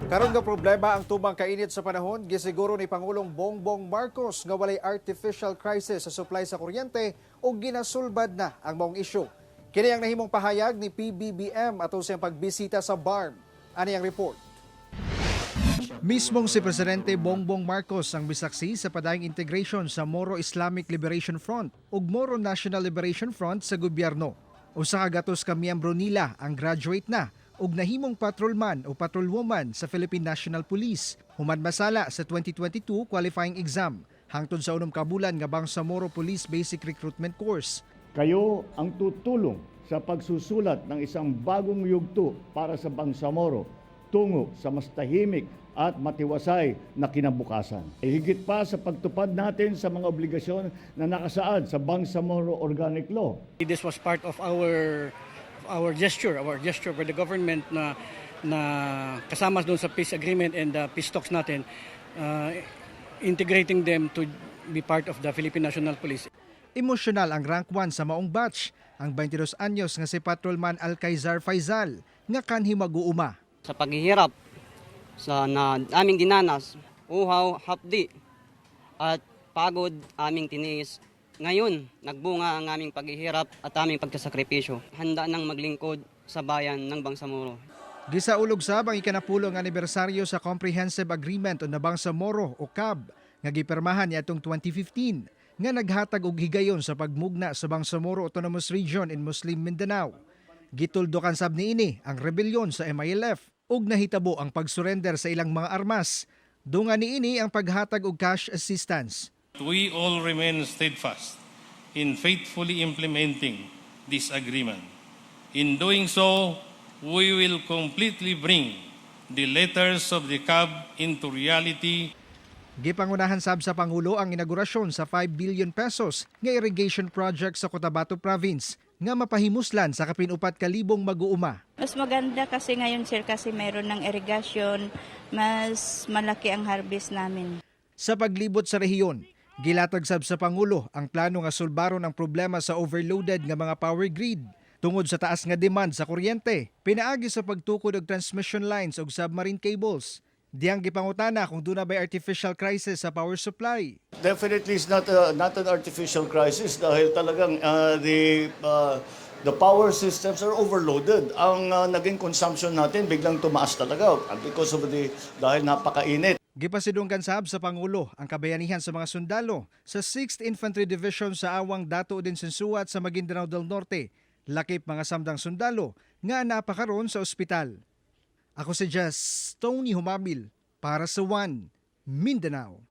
Karon nga problema ang tubang kainit sa panahon, gisiguro ni Pangulong Bongbong Marcos nga walay artificial crisis sa supply sa kuryente o ginasulbad na ang maong isyu. Kini ang nahimong pahayag ni PBBM atol sa pagbisita sa BARM. Ani ang report. Mismong si Presidente Bongbong Marcos ang misaksi sa padayong integration sa Moro Islamic Liberation Front ug Moro National Liberation Front sa gobyerno. Usa ka gatos ka miyembro nila ang graduate na ug nahimong patrolman o patrolwoman sa Philippine National Police. Human masala sa 2022 qualifying exam hangtod sa unom ka bulan nga Bangsamoro Police Basic Recruitment Course. Kayo ang tutulong sa pagsusulat ng isang bagong yugto para sa Bangsamoro tungo sa mas tahimik at matiwasay na kinabukasan. Higit pa sa pagtupad natin sa mga obligasyon na nakasaad sa Bangsamoro Organic Law. This was part of our gesture for the government na kasama doon sa peace agreement and the peace talks natin, integrating them to be part of the Philippine National Police. Emosyonal ang rank 1 sa maong batch, ang 22 anyos nga si Patrolman Alcaizar Faizal nga kanhi mag-uuma. Sa paghihirap sa aming dinanas, uhaw, hapdi at pagod aming tiniis. Ngayon, nagbunga ang aming paghihirap at aming pagkasakripisyo. Handa nang maglingkod sa bayan ng Bangsamoro. Gisaulog sab ang ikanapulong anibersaryo sa Comprehensive Agreement on the Bangsamoro o CAB nga gipirmahan niadtong 2015 nga naghatag og higayon sa pagmugna sa Bangsamoro Autonomous Region in Muslim Mindanao. Gituldukan sab niini ang rebelyon sa MILF ug nahitabo ang pagsurrender sa ilang mga armas. Dungan niini ang paghatag og cash assistance. We all remain steadfast in faithfully implementing this agreement. In doing so, we will completely bring the letters of the CAB into reality. Gipangunahan sab sa Pangulo ang inaugurasyon sa 5 billion pesos nga irrigation project sa Cotabato Province nga mapahimuslan sa kapin-4,000 mag-uuma. Mas maganda kasi ngayon sir kasi mayroon ng irrigation, mas malaki ang harvest namin. Sa paglibot sa rehiyon, gilatag sab sa Pangulo ang plano nga sulbaron ang problema sa overloaded nga mga power grid. Tungod sa taas nga demand sa kuryente, pinaagi sa pagtukod og transmission lines ug submarine cables. Diyang gipangutana kung doon na ba'y artificial crisis sa power supply. Definitely it's not an artificial crisis dahil talagang the power systems are overloaded. Ang naging consumption natin biglang tumaas talaga because of dahil napakainit. Gipasidunggan sab sa Pangulo ang kabayanihan sa mga sundalo sa 6th Infantry Division sa Awang Dato din Sensuat sa Maguindanao del Norte. Lakip mga samdang sundalo nga napakaron sa ospital. Ako si Tony Humamil para sa One Mindanao.